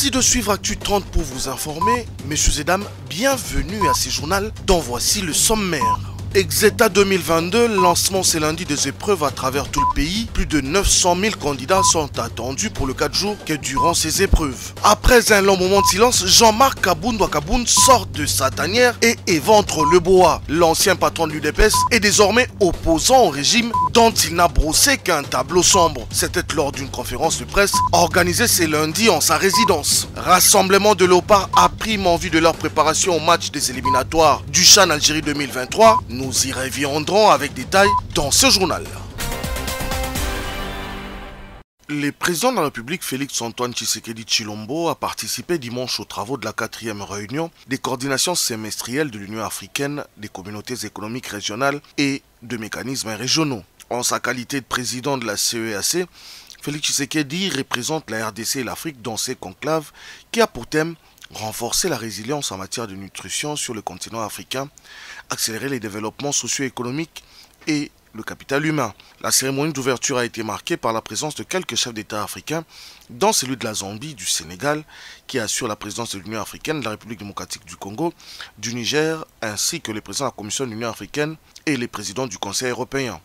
Merci de suivre Actu 30 pour vous informer. Messieurs et dames, bienvenue à ce journal dont voici le sommaire. Exeta 2022, lancement ce lundi des épreuves à travers tout le pays. Plus de 900 000 candidats sont attendus pour le 4 jours que durant ces épreuves. Après un long moment de silence, Jean-Marc Kabound Ouakaboun sort de sa tanière et éventre le bois. L'ancien patron de l'UDPS est désormais opposant au régime dont il n'a brossé qu'un tableau sombre. C'était lors d'une conférence de presse organisée ce lundi en sa résidence. Rassemblement de léopards a pris en vue de leur préparation au match des éliminatoires du CHAN Algérie 2023. Nous y reviendrons avec détail dans ce journal. Le président de la République Félix-Antoine Tshisekedi Tshilombo a participé dimanche aux travaux de la 4e réunion des coordinations semestrielles de l'Union africaine, des communautés économiques régionales et de mécanismes régionaux. En sa qualité de président de la CEAC, Félix Tshisekedi représente la RDC et l'Afrique dans ces conclaves qui a pour thème renforcer la résilience en matière de nutrition sur le continent africain, accélérer les développements socio-économiques et le capital humain. La cérémonie d'ouverture a été marquée par la présence de quelques chefs d'État africains, dont celui de la Zambie, du Sénégal, qui assure la présidence de l'Union africaine, de la République démocratique du Congo, du Niger, ainsi que les présidents de la Commission de l'Union africaine et les présidents du Conseil européen.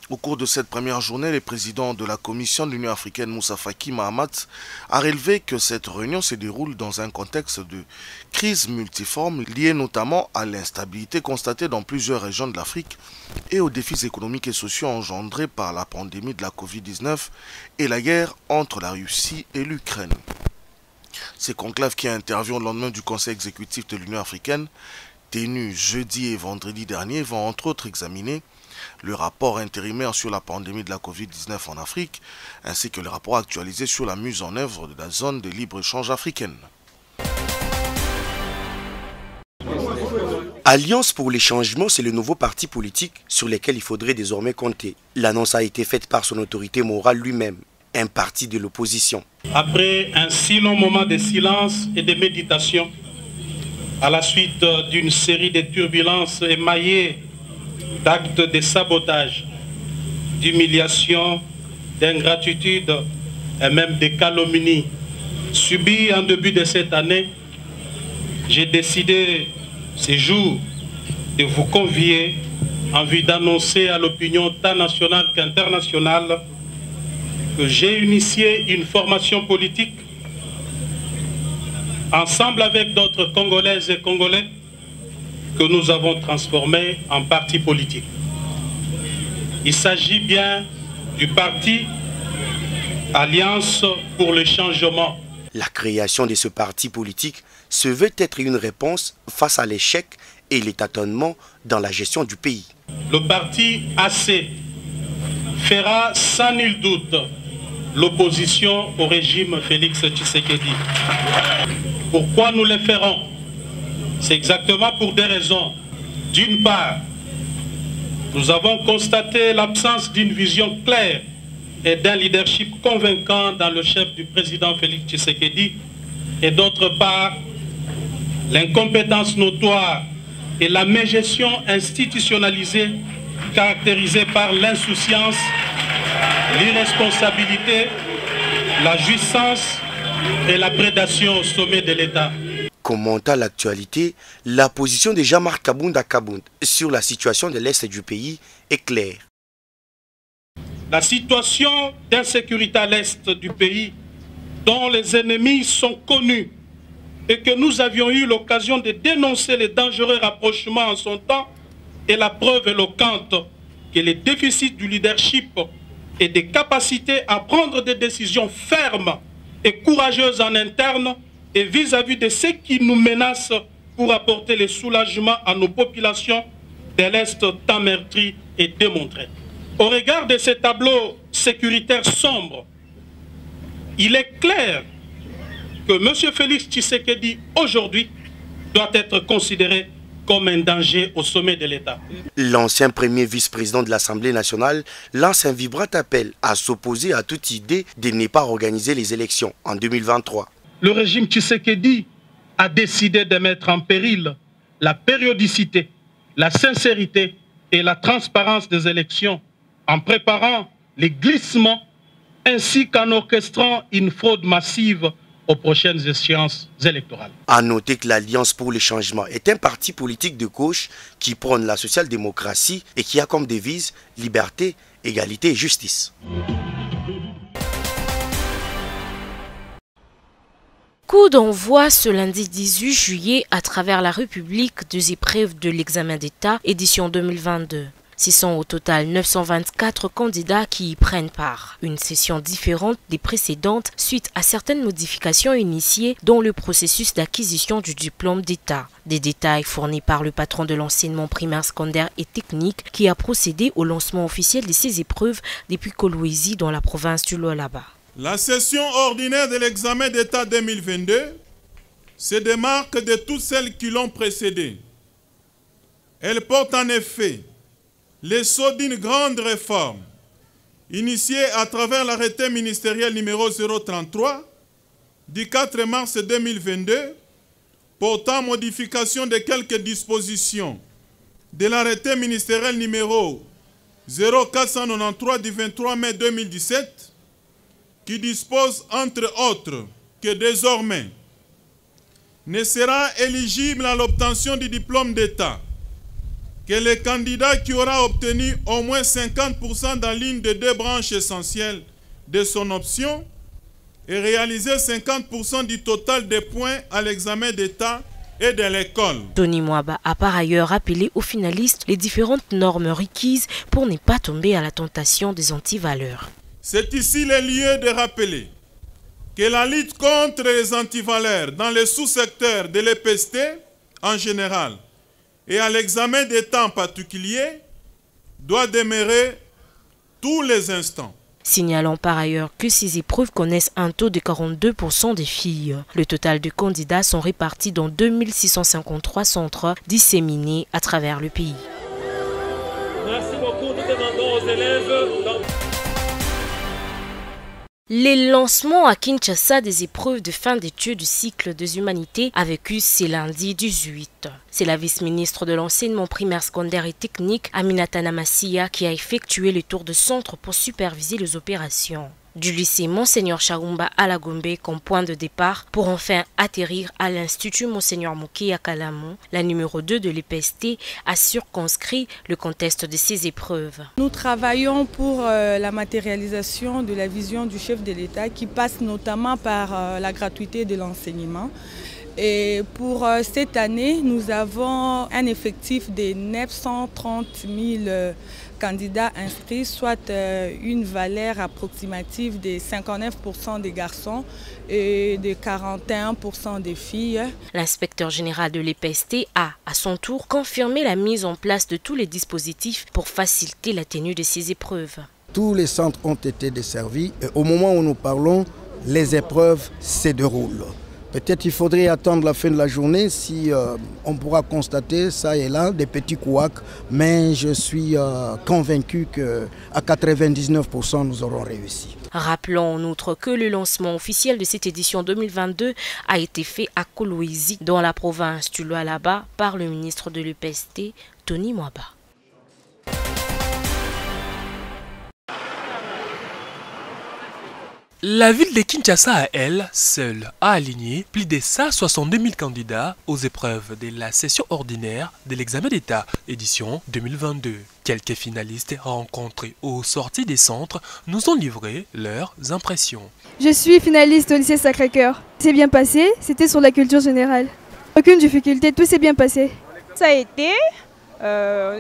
Au cours de cette première journée, le président de la Commission de l'Union africaine, Moussa Faki Mahamat, a relevé que cette réunion se déroule dans un contexte de crise multiforme liée notamment à l'instabilité constatée dans plusieurs régions de l'Afrique et aux défis économiques et sociaux engendrés par la pandémie de la Covid-19 et la guerre entre la Russie et l'Ukraine. Ces conclaves qui interviennent au lendemain du Conseil exécutif de l'Union africaine, tenu jeudi et vendredi dernier, vont entre autres examiner le rapport intérimaire sur la pandémie de la Covid-19 en Afrique, ainsi que le rapport actualisé sur la mise en œuvre de la zone de libre-échange africaine. Alliance pour les changements, c'est le nouveau parti politique sur lequel il faudrait désormais compter. L'annonce a été faite par son autorité morale lui-même, un parti de l'opposition. Après un si long moment de silence et de méditation, à la suite d'une série de turbulences émaillées d'actes de sabotage, d'humiliation, d'ingratitude et même de calomnie subis en début de cette année, j'ai décidé ce jour de vous convier en vue d'annoncer à l'opinion tant nationale qu'internationale que j'ai initié une formation politique ensemble avec d'autres Congolaises et Congolais que nous avons transformé en parti politique. Il s'agit bien du parti Alliance pour le changement. La création de ce parti politique se veut être une réponse face à l'échec et les tâtonnements dans la gestion du pays. Le parti AC fera sans nul doute l'opposition au régime Félix Tshisekedi. Pourquoi nous le ferons? C'est exactement pour des raisons. D'une part, nous avons constaté l'absence d'une vision claire et d'un leadership convaincant dans le chef du président Félix Tshisekedi. Et d'autre part, l'incompétence notoire et la mégestion institutionnalisée caractérisée par l'insouciance, l'irresponsabilité, la jouissance et la prédation au sommet de l'État. Commentant l'actualité, la position de Jean-Marc Kabound Ouakaboun sur la situation de l'Est du pays est claire. La situation d'insécurité à l'Est du pays, dont les ennemis sont connus et que nous avions eu l'occasion de dénoncer les dangereux rapprochements en son temps, est la preuve éloquente que les déficits du leadership et des capacités à prendre des décisions fermes et courageuses en interne et vis-à-vis de ceux qui nous menacent pour apporter le soulagement à nos populations de l'Est tant meurtri et démontré. Au regard de ces tableaux sécuritaires sombres, il est clair que M. Félix Tshisekedi aujourd'hui doit être considéré comme un danger au sommet de l'État. L'ancien premier vice-président de l'Assemblée nationale lance un vibrant appel à s'opposer à toute idée de ne pas organiser les élections en 2023. Le régime Tshisekedi a décidé de mettre en péril la périodicité, la sincérité et la transparence des élections en préparant les glissements ainsi qu'en orchestrant une fraude massive aux prochaines échéances électorales. À noter que l'Alliance pour le changement est un parti politique de gauche qui prône la social-démocratie et qui a comme devise liberté, égalité et justice. Coup d'envoi ce lundi 18 juillet à travers la République des épreuves de l'examen d'État édition 2022. Ce sont au total 924 candidats qui y prennent part. Une session différente des précédentes suite à certaines modifications initiées dans le processus d'acquisition du diplôme d'État. Des détails fournis par le patron de l'enseignement primaire, secondaire et technique qui a procédé au lancement officiel de ces épreuves depuis Kolwezi dans la province du Lualaba. La session ordinaire de l'examen d'État 2022 se démarque de toutes celles qui l'ont précédée. Elle porte en effet l'essor d'une grande réforme initiée à travers l'arrêté ministériel numéro 033 du 4 mars 2022 portant modification de quelques dispositions de l'arrêté ministériel numéro 0493 du 23 mai 2017 qui dispose entre autres que désormais ne sera éligible à l'obtention du diplôme d'État que le candidat qui aura obtenu au moins 50% dans l'une des deux branches essentielles de son option et réalisé 50% du total des points à l'examen d'État et de l'école. Tony Mwaba a par ailleurs rappelé aux finalistes les différentes normes requises pour ne pas tomber à la tentation des antivaleurs. C'est ici le lieu de rappeler que la lutte contre les antivaleurs dans les sous-secteurs de l'EPST en général et à l'examen d'État en particulier doit demeurer tous les instants. Signalons par ailleurs que ces épreuves connaissent un taux de 42% des filles. Le total de candidats sont répartis dans 2653 centres disséminés à travers le pays. Merci beaucoup, nous demandons aux élèves. Les lancements à Kinshasa des épreuves de fin d'études du cycle des humanités avec eu ce lundi 18. C'est la vice-ministre de l'enseignement primaire, secondaire et technique, Aminata Namassia, qui a effectué le tour de centre pour superviser les opérations. Du lycée Monseigneur Chaumba à la Gombe comme point de départ pour enfin atterrir à l'Institut Monseigneur Mouké à Kalamon, la numéro 2 de l'EPST a circonscrit le contexte de ces épreuves. Nous travaillons pour la matérialisation de la vision du chef de l'État qui passe notamment par la gratuité de l'enseignement. Et pour cette année, nous avons un effectif de 930 000 candidats inscrits, soit une valeur approximative de 59% des garçons et de 41% des filles. L'inspecteur général de l'EPST a, à son tour, confirmé la mise en place de tous les dispositifs pour faciliter la tenue de ces épreuves. Tous les centres ont été desservis et au moment où nous parlons, les épreuves se déroulent. Peut-être qu'il faudrait attendre la fin de la journée si on pourra constater ça et là des petits couacs, mais je suis convaincu qu'à 99% nous aurons réussi. Rappelons en outre que le lancement officiel de cette édition 2022 a été fait à Kolwezi, dans la province du Lualaba, par le ministre de l'EPST, Tony Mwaba. La ville de Kinshasa a, elle, seule, a aligné plus de 162 000 candidats aux épreuves de la session ordinaire de l'examen d'État, édition 2022. Quelques finalistes rencontrés aux sorties des centres nous ont livré leurs impressions. Je suis finaliste au lycée Sacré-Cœur. C'est bien passé, c'était sur la culture générale. Aucune difficulté, tout s'est bien passé. Ça a été,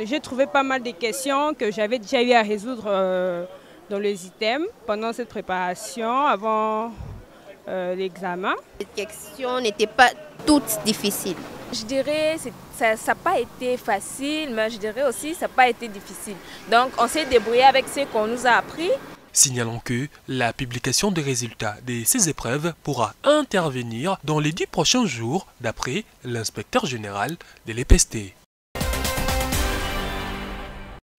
j'ai trouvé pas mal de questions que j'avais déjà eu à résoudre dans les items pendant cette préparation avant l'examen. Les questions n'étaient pas toutes difficiles. Je dirais que ça n'a pas été facile, mais je dirais aussi que ça n'a pas été difficile. Donc on s'est débrouillé avec ce qu'on nous a appris. Signalons que la publication des résultats de ces épreuves pourra intervenir dans les 10 prochains jours d'après l'inspecteur général de l'EPST.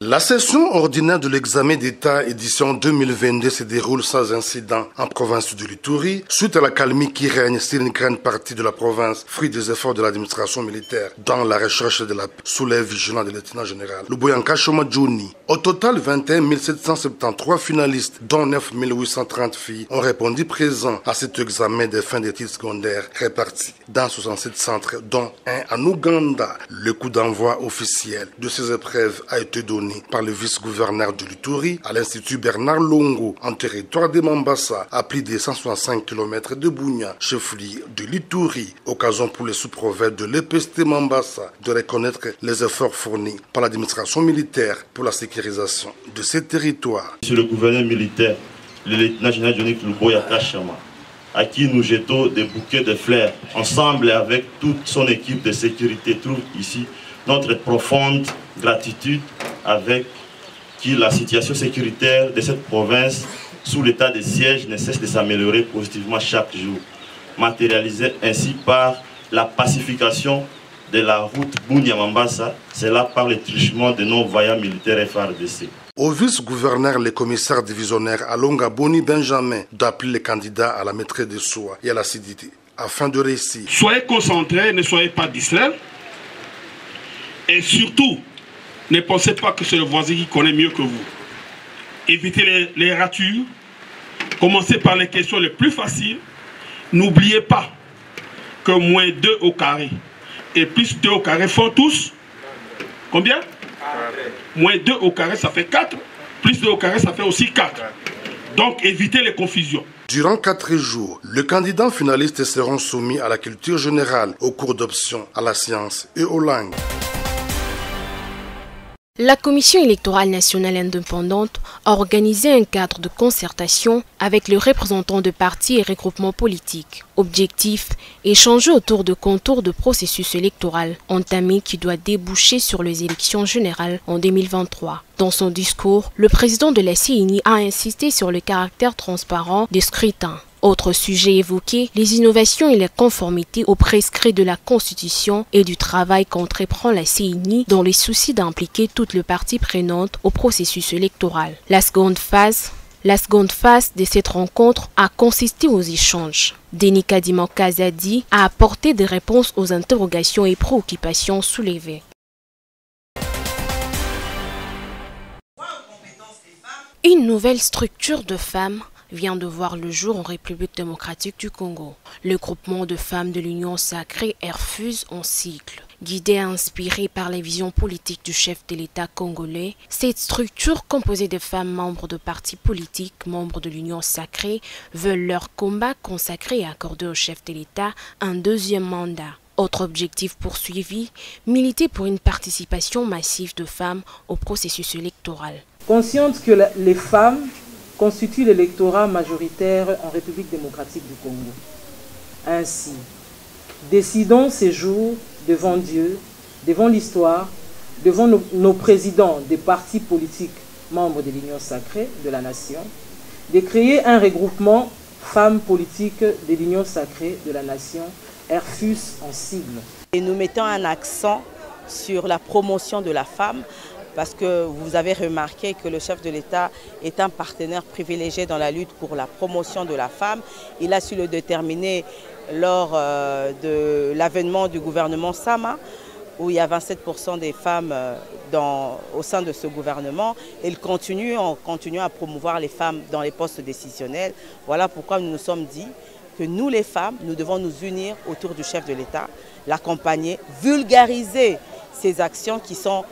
La session ordinaire de l'examen d'État édition 2022 se déroule sans incident en province de l'Ituri, suite à la calmie qui règne sur une grande partie de la province, fruit des efforts de l'administration militaire dans la recherche de la paix, sous les vigilants du lieutenant général Luboyanka Choma Jouni. Au total, 21 773 finalistes, dont 9 830 filles, ont répondu présents à cet examen des fins d'études secondaires répartis dans 67 centres, dont un en Ouganda. Le coup d'envoi officiel de ces épreuves a été donné par le vice-gouverneur de l'Ituri à l'Institut Bernard Longo en territoire de Mambasa à plus de 165 km de Bunia, chef-lieu de l'Ituri. Occasion pour les sous-provinces de l'EPST Mambasa de reconnaître les efforts fournis par l'administration militaire pour la sécurisation de ces territoires. Monsieur le gouverneur militaire, le lieutenant général Johnny Luboyanka Choma, à qui nous jetons des bouquets de fleurs, ensemble et avec toute son équipe de sécurité, trouve ici notre profonde gratitude avec qui la situation sécuritaire de cette province sous l'état de siège ne cesse de s'améliorer positivement chaque jour, matérialisée ainsi par la pacification de la route Bunia-Mambasa, cela par le truchement de nos vaillants militaires FARDC. Au vice-gouverneur, le commissaire divisionnaire Alonga Boni Benjamin d'appeler les candidats à la maîtrise de soi et à l'acidité afin de réussir. Soyez concentrés, ne soyez pas distraits et surtout, ne pensez pas que c'est le voisin qui connaît mieux que vous. Évitez les ratures. Commencez par les questions les plus faciles. N'oubliez pas que moins 2 au carré et plus 2 au carré font tous combien? Moins 2 au carré, ça fait 4. Plus 2 au carré, ça fait aussi 4. Donc, évitez les confusions. Durant 4 jours, les candidats finalistes seront soumis à la culture générale, au cours d'options, à la science et aux langues. La Commission électorale nationale indépendante a organisé un cadre de concertation avec les représentants de partis et regroupements politiques. Objectif, échanger autour de contours de processus électoral entamé qui doit déboucher sur les élections générales en 2023. Dans son discours, le président de la CENI a insisté sur le caractère transparent des scrutins. Autre sujet évoqué, les innovations et la conformité aux prescrits de la Constitution et du travail qu'entreprend la CENI dans les soucis d'impliquer toutes les parties prenantes au processus électoral. La seconde phase de cette rencontre a consisté aux échanges. Denika Dimankazadi a apporté des réponses aux interrogations et préoccupations soulevées. Une nouvelle structure de femmes vient de voir le jour en République démocratique du Congo. Le groupement de femmes de l'Union sacrée RFUSE en cycle. Guidée et inspirée par la vision politique du chef de l'État congolais, cette structure composée de femmes membres de partis politiques, membres de l'Union sacrée, veulent leur combat consacrer et accorder au chef de l'État un deuxième mandat. Autre objectif poursuivi, militer pour une participation massive de femmes au processus électoral. Consciente que les femmes constituent l'électorat majoritaire en République démocratique du Congo. Ainsi, décidons ces jours devant Dieu, devant l'histoire, devant nos présidents des partis politiques membres de l'Union sacrée de la nation, de créer un regroupement femmes politiques de l'Union sacrée de la nation, RFUSE en sigle. Et nous mettons un accent sur la promotion de la femme, parce que vous avez remarqué que le chef de l'État est un partenaire privilégié dans la lutte pour la promotion de la femme. Il a su le déterminer lors de l'avènement du gouvernement Sama, où il y a 27% des femmes au sein de ce gouvernement. Il continue à promouvoir les femmes dans les postes décisionnels. Voilà pourquoi nous nous sommes dit que nous les femmes, nous devons nous unir autour du chef de l'État, l'accompagner, vulgariser ces actions qui sont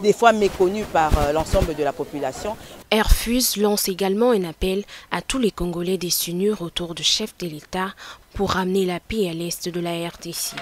des fois méconnues par l'ensemble de la population. RFUSE lance également un appel à tous les Congolais de s'unir autour du chef de l'État pour ramener la paix à l'est de la RDC.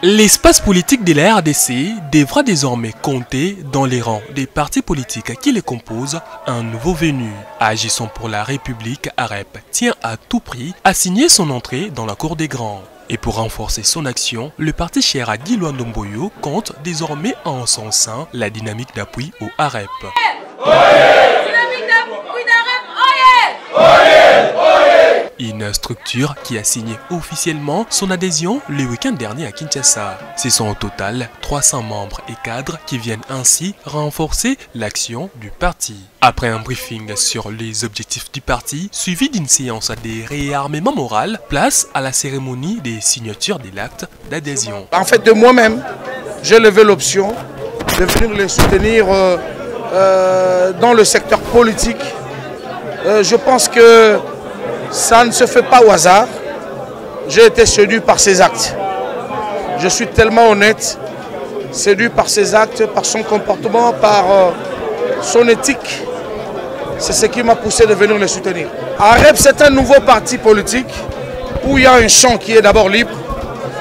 L'espace politique de la RDC devra désormais compter dans les rangs des partis politiques qui les composent un nouveau venu. Agissant pour la République, AREP tient à tout prix à signer son entrée dans la cour des grands. Et pour renforcer son action, le parti cher à Guy Luandomboyo compte désormais en son sein la dynamique d'appui au AREP. Une structure qui a signé officiellement son adhésion le week-end dernier à Kinshasa. Ce sont au total 300 membres et cadres qui viennent ainsi renforcer l'action du parti. Après un briefing sur les objectifs du parti, suivi d'une séance de réarmement moral, place à la cérémonie des signatures de l'acte d'adhésion. En fait, de moi-même, j'ai levé l'option de venir les soutenir dans le secteur politique. Je pense que ça ne se fait pas au hasard. J'ai été séduit par ses actes. Je suis tellement honnête, séduit par ses actes, par son comportement, par son éthique. C'est ce qui m'a poussé de venir les soutenir. AREP, c'est un nouveau parti politique où il y a un champ qui est d'abord libre.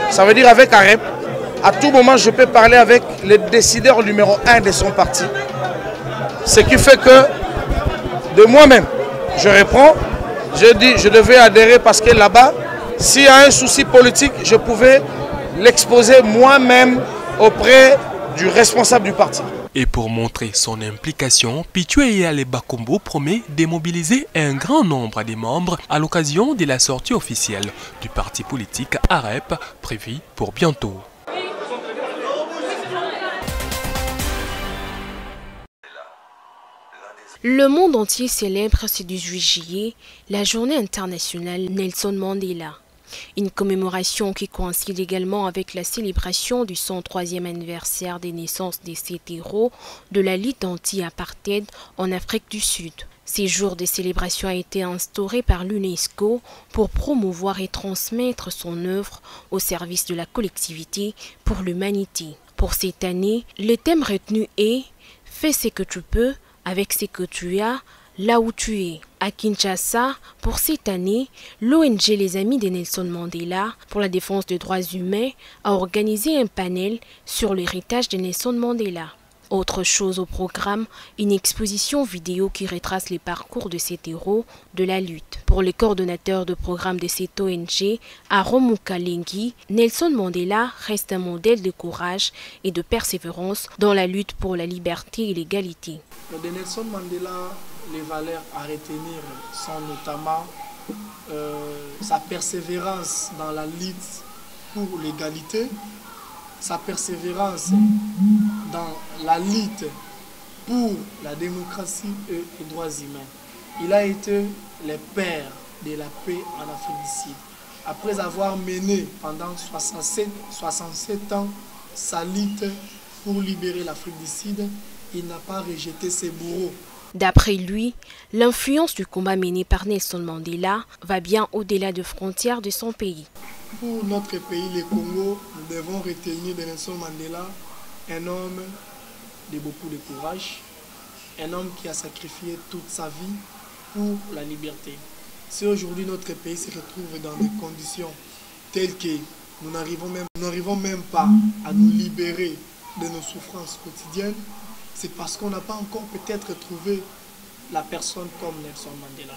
Ça veut dire avec AREP, à tout moment, je peux parler avec le décideur numéro 1 de son parti. Ce qui fait que, de moi-même, je réponds, je dis, je devais adhérer parce que là-bas, s'il y a un souci politique, je pouvais l'exposer moi-même auprès du responsable du parti. Et pour montrer son implication, Pichwe Ale Bakombo promet de mobiliser un grand nombre de membres à l'occasion de la sortie officielle du parti politique AREP prévue pour bientôt. Le monde entier célèbre ce 18 juillet la journée internationale Nelson Mandela. Une commémoration qui coïncide également avec la célébration du 103e anniversaire des naissances des 7 héros de la lutte anti-apartheid en Afrique du Sud. Ces jours de célébration a été instauré par l'UNESCO pour promouvoir et transmettre son œuvre au service de la collectivité pour l'humanité. Pour cette année, le thème retenu est « Fais ce que tu peux avec ce que tu as, là où tu es ». À Kinshasa, pour cette année, l'ONG Les Amis de Nelson Mandela pour la défense des droits humains a organisé un panel sur l'héritage de Nelson Mandela. Autre chose au programme, une exposition vidéo qui retrace les parcours de ces héros de la lutte. Pour le coordonnateur de programme de cette ONG, Aaron Mukalengi, Nelson Mandela reste un modèle de courage et de persévérance dans la lutte pour la liberté et l'égalité. De Nelson Mandela, les valeurs à retenir sont notamment sa persévérance dans la lutte pour l'égalité, sa persévérance dans la lutte pour la démocratie et les droits humains. Il a été le père de la paix en Afrique du Sud. Après avoir mené pendant 67 ans sa lutte pour libérer l'Afrique du Sud, il n'a pas rejeté ses bourreaux. D'après lui, l'influence du combat mené par Nelson Mandela va bien au-delà des frontières de son pays. Pour notre pays, le Congo, nous devons retenir de Nelson Mandela un homme de beaucoup de courage, un homme qui a sacrifié toute sa vie pour la liberté. Si aujourd'hui notre pays se retrouve dans des conditions telles que nous n'arrivons même pas à nous libérer de nos souffrances quotidiennes, c'est parce qu'on n'a pas encore peut-être trouvé la personne comme Nelson Mandela.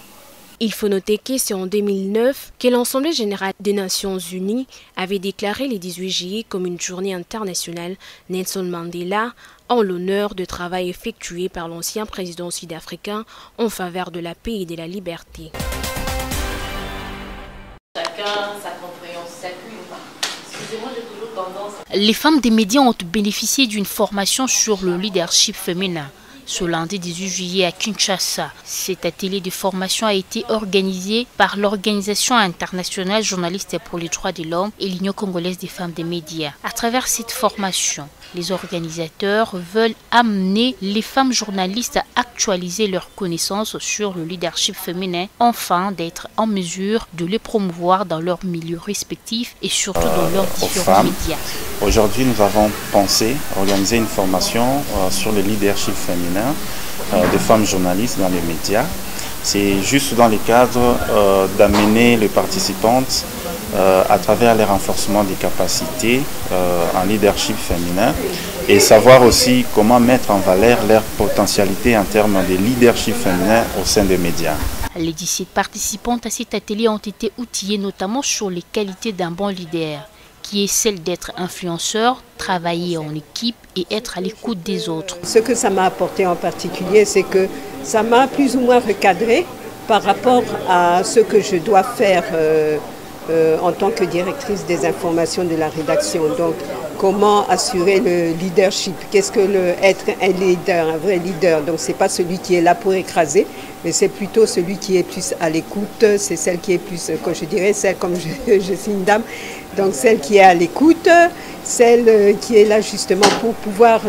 Il faut noter que c'est en 2009 que l'Assemblée générale des Nations Unies avait déclaré le 18 juillet comme une journée internationale Nelson Mandela en l'honneur du travail effectué par l'ancien président sud-africain en faveur de la paix et de la liberté. Chacun sa compréhension. Excusez-moi, j'ai toujours tendance. Les femmes des médias ont bénéficié d'une formation sur le leadership féminin. Ce lundi 18 juillet à Kinshasa, cet atelier de formation a été organisé par l'Organisation internationale journaliste pour les droits de l'homme et l'Union congolaise des femmes des médias. À travers cette formation, les organisateurs veulent amener les femmes journalistes à actualiser leurs connaissances sur le leadership féminin, afin d'être en mesure de les promouvoir dans leurs milieux respectifs et surtout dans leurs différents médias. Aujourd'hui, nous avons pensé organiser une formation sur le leadership féminin des femmes journalistes dans les médias. C'est juste dans le cadre d'amener les participantes à travers le renforcement des capacités en leadership féminin et savoir aussi comment mettre en valeur leur potentialité en termes de leadership féminin au sein des médias. Les 17 participantes à cet atelier ont été outillées notamment sur les qualités d'un bon leader, qui est celle d'être influenceur, travailler en équipe et être à l'écoute des autres. Ce que ça m'a apporté en particulier, c'est que ça m'a plus ou moins recadré par rapport à ce que je dois faire en tant que directrice des informations de la rédaction. Donc, comment assurer le leadership? Qu'est-ce que être un leader, un vrai leader? Donc, ce n'est pas celui qui est là pour écraser, mais c'est plutôt celui qui est plus à l'écoute. C'est celle qui est plus, comme je dirais, celle comme je suis une dame, donc celle qui est à l'écoute, celle qui est là justement pour pouvoir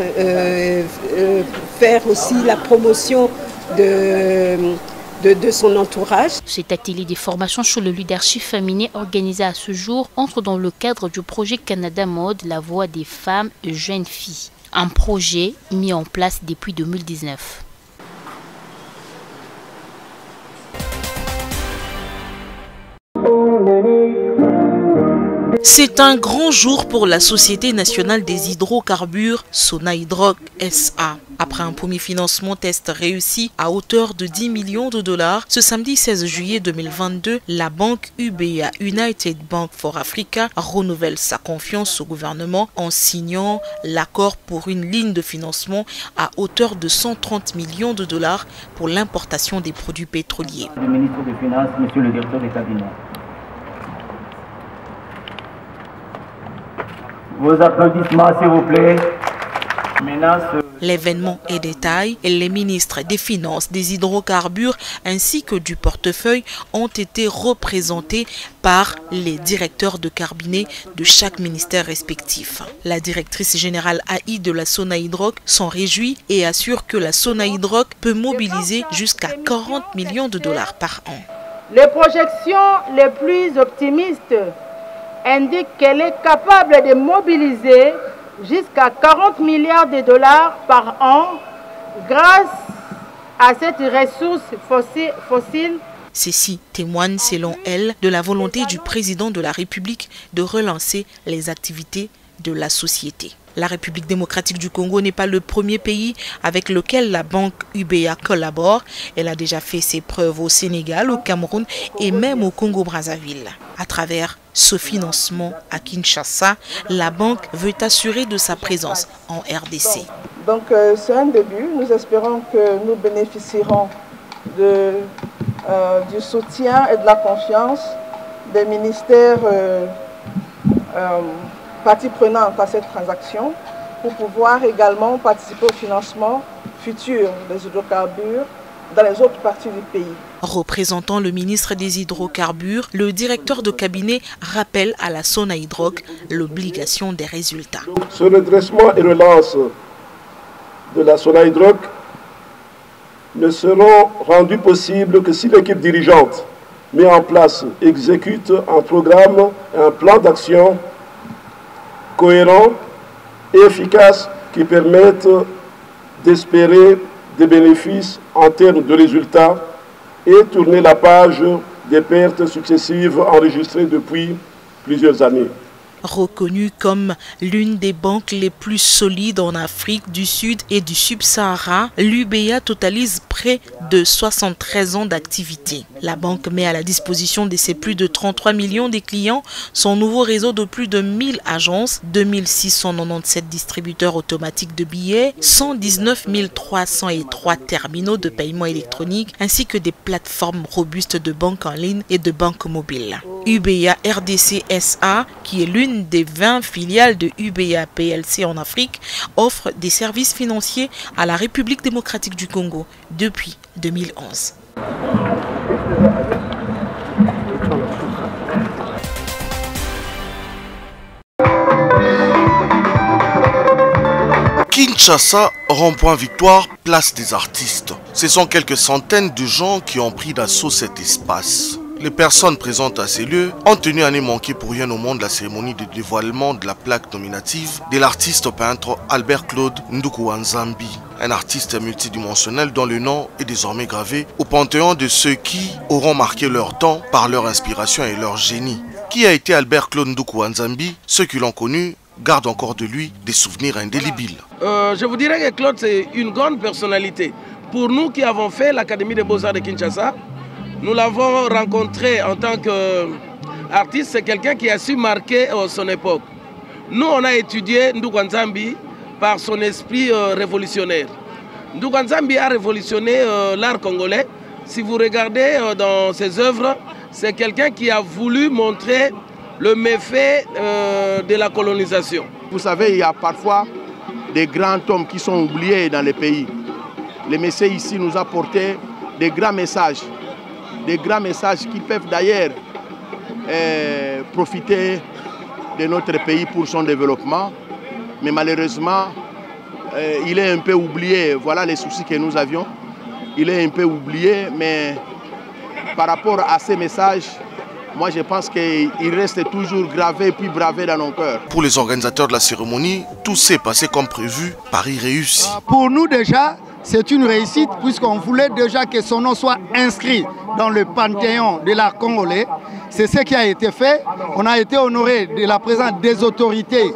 faire aussi la promotion de son entourage. Cet atelier de formation sur le leadership féminin organisé à ce jour entre dans le cadre du projet Canada Mode, la voix des femmes et jeunes filles. Un projet mis en place depuis 2019. C'est un grand jour pour la Société nationale des hydrocarbures Sonahydrac SA. Après un premier financement test réussi à hauteur de 10 millions de dollars, ce samedi 16 juillet 2022, la banque UBA United Bank for Africa renouvelle sa confiance au gouvernement en signant l'accord pour une ligne de financement à hauteur de 130 millions de dollars pour l'importation des produits pétroliers. Le ministre des Finances, monsieur le directeur des cabinets. Vos applaudissements, s'il vous plaît. L'événement est détaillé et les ministres des Finances, des hydrocarbures ainsi que du portefeuille ont été représentés par les directeurs de cabinet de chaque ministère respectif. La directrice générale AI de la Sonahydrac s'en réjouit et assure que la Sonahydrac peut mobiliser jusqu'à 40 millions de dollars par an. Les projections les plus optimistes indiquent qu'elle est capable de mobiliser jusqu'à 40 milliards de dollars par an grâce à cette ressource fossile. Ceci témoigne, selon elle, de la volonté du président de la République de relancer les activités de la société. La République démocratique du Congo n'est pas le premier pays avec lequel la banque UBA collabore. Elle a déjà fait ses preuves au Sénégal, au Cameroun et même au Congo-Brazzaville. À travers ce financement à Kinshasa, la banque veut assurer de sa présence en RDC. Donc c'est un début. Nous espérons que nous bénéficierons du soutien et de la confiance des ministères parties prenantes à cette transaction pour pouvoir également participer au financement futur des hydrocarbures dans les autres parties du pays. Représentant le ministre des Hydrocarbures, le directeur de cabinet rappelle à la Sonahydrac l'obligation des résultats. Ce redressement et relance de la Sonahydrac ne seront rendus possibles que si l'équipe dirigeante met en place, exécute un programme et un plan d'action cohérent et efficace qui permettent d'espérer des bénéfices en termes de résultats et tourner la page des pertes successives enregistrées depuis plusieurs années. Reconnue comme l'une des banques les plus solides en Afrique du Sud et du Sub-Sahara, l'UBA totalise près de 73 ans d'activité. La banque met à la disposition de ses plus de 33 millions de clients son nouveau réseau de plus de 1000 agences, 2697 distributeurs automatiques de billets, 119 303 terminaux de paiement électronique ainsi que des plateformes robustes de banque en ligne et de banque mobile. UBA RDC SA, qui est l'une des 20 filiales de UBA PLC en Afrique, offre des services financiers à la République démocratique du Congo depuis 2011. Kinshasa, rond-point Victoire, place des artistes. Ce sont quelques centaines de gens qui ont pris d'assaut cet espace. Les personnes présentes à ces lieux ont tenu à ne manquer pour rien au monde la cérémonie de dévoilement de la plaque nominative de l'artiste peintre Albert Claude Ndoukou-Nzambi, un artiste multidimensionnel dont le nom est désormais gravé au panthéon de ceux qui auront marqué leur temps par leur inspiration et leur génie. Qui a été Albert Claude Ndoukou-Nzambi? Ceux qui l'ont connu gardent encore de lui des souvenirs indélébiles. Je vous dirais que Claude, c'est une grande personnalité. Pour nous qui avons fait l'Académie des Beaux-Arts de Kinshasa, nous l'avons rencontré en tant qu'artiste. C'est quelqu'un qui a su marquer son époque. Nous, on a étudié Ndoukou-Nzambi par son esprit révolutionnaire. Ndoukou-Nzambi a révolutionné l'art congolais. si vous regardez dans ses œuvres, c'est quelqu'un qui a voulu montrer le méfait de la colonisation. Vous savez, il y a parfois des grands hommes qui sont oubliés dans les pays. Le monsieur ici nous a porté des grands messages qui peuvent d'ailleurs profiter de notre pays pour son développement. Mais malheureusement, il est un peu oublié. Voilà les soucis que nous avions. Il est un peu oublié, mais par rapport à ces messages, moi je pense qu'il reste toujours gravé puis bravé dans nos cœurs. Pour les organisateurs de la cérémonie, tout s'est passé comme prévu, Paris réussi. Pour nous déjà, c'est une réussite puisqu'on voulait déjà que son nom soit inscrit dans le panthéon de l'art congolais. C'est ce qui a été fait. On a été honoré de la présence des autorités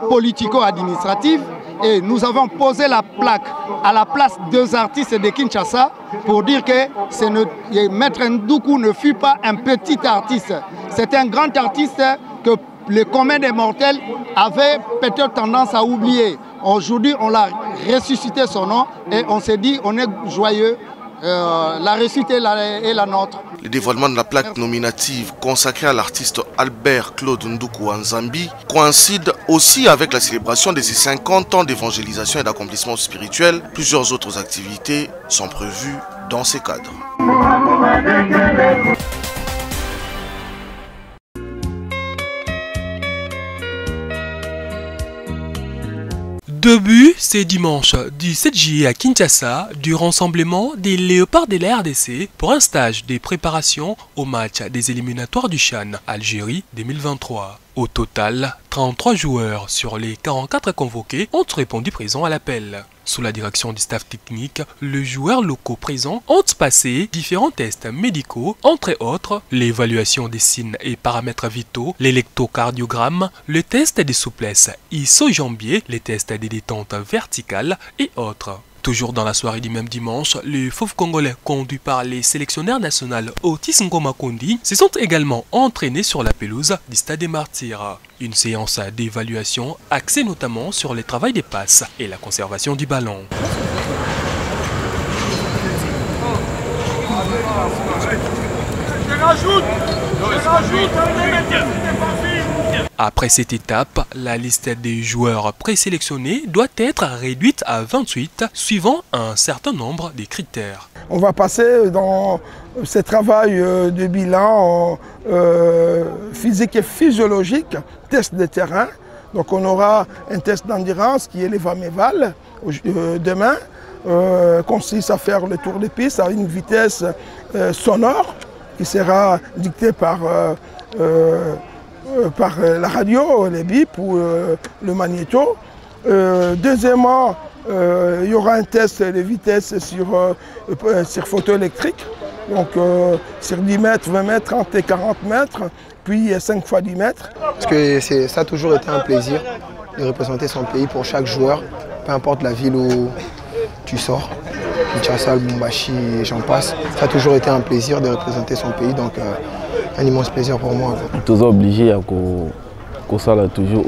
politico-administratives et nous avons posé la plaque à la place des artistes de Kinshasa pour dire que Maître Ndoukou ne fut pas un petit artiste. C'est un grand artiste que le commun des mortels avait peut-être tendance à oublier. Aujourd'hui, on l'a ressuscité son nom et on s'est dit, on est joyeux, la réussite est la nôtre. Le dévoilement de la plaque nominative consacrée à l'artiste Albert Claude Ndoukou en Zambie coïncide aussi avec la célébration de ses 50 ans d'évangélisation et d'accomplissement spirituel. Plusieurs autres activités sont prévues dans ces cadres. Début, c'est dimanche du 7 juillet à Kinshasa du rassemblement des Léopards de la RDC pour un stage de préparation au match des éliminatoires du CHAN Algérie 2023. Au total, 33 joueurs sur les 44 convoqués ont répondu présents à l'appel. Sous la direction du staff technique, les joueurs locaux présents ont passé différents tests médicaux, entre autres l'évaluation des signes et paramètres vitaux, l'électrocardiogramme, le test de souplesse iso-jambier, les tests de détente verticale et autres. Toujours dans la soirée du même dimanche, les fauves congolais conduits par les sélectionneurs nationaux Otis Ngoma Kondi se sont également entraînés sur la pelouse du Stade des Martyrs. Une séance d'évaluation axée notamment sur le travail des passes et la conservation du ballon. Après cette étape, la liste des joueurs présélectionnés doit être réduite à 28 suivant un certain nombre de critères. On va passer dans ce travail de bilan physique et physiologique, test de terrain. Donc on aura un test d'endurance qui est l'EVA-MEVAL demain, consiste à faire le tour de piste à une vitesse sonore qui sera dictée par la radio, les bips ou le magnéto. Deuxièmement, il y aura un test de vitesse sur photoélectrique, donc sur 10 mètres, 20 mètres, 30 et 40 mètres, puis 5 fois 10 mètres. Parce que ça a toujours été un plaisir de représenter son pays pour chaque joueur, peu importe la ville où tu sors, Kinshasa, Lubumbashi et j'en passe. Ça a toujours été un plaisir de représenter son pays, donc un immense plaisir pour moi. Toujours obligé à ça toujours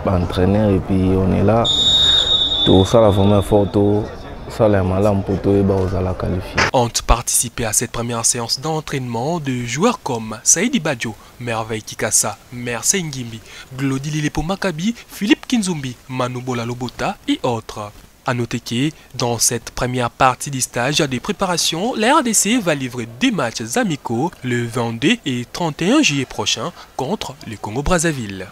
entraîneur et puis on est là. Tout ça la vraiment photo. Ont participé à cette première séance d'entraînement de joueurs comme Saïdi Badjo, Merveille Kikassa, Merce Ngimbi, Glody Lilepo Makabi, Philippe Kinzumbi, Manubola Lobota et autres. A noter que dans cette première partie du stage de préparation, la RDC va livrer 2 matchs amicaux le 22 et 31 juillet prochain contre le Congo-Brazzaville.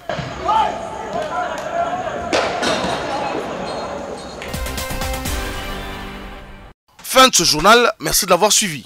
Fin de ce journal, merci de l'avoir suivi.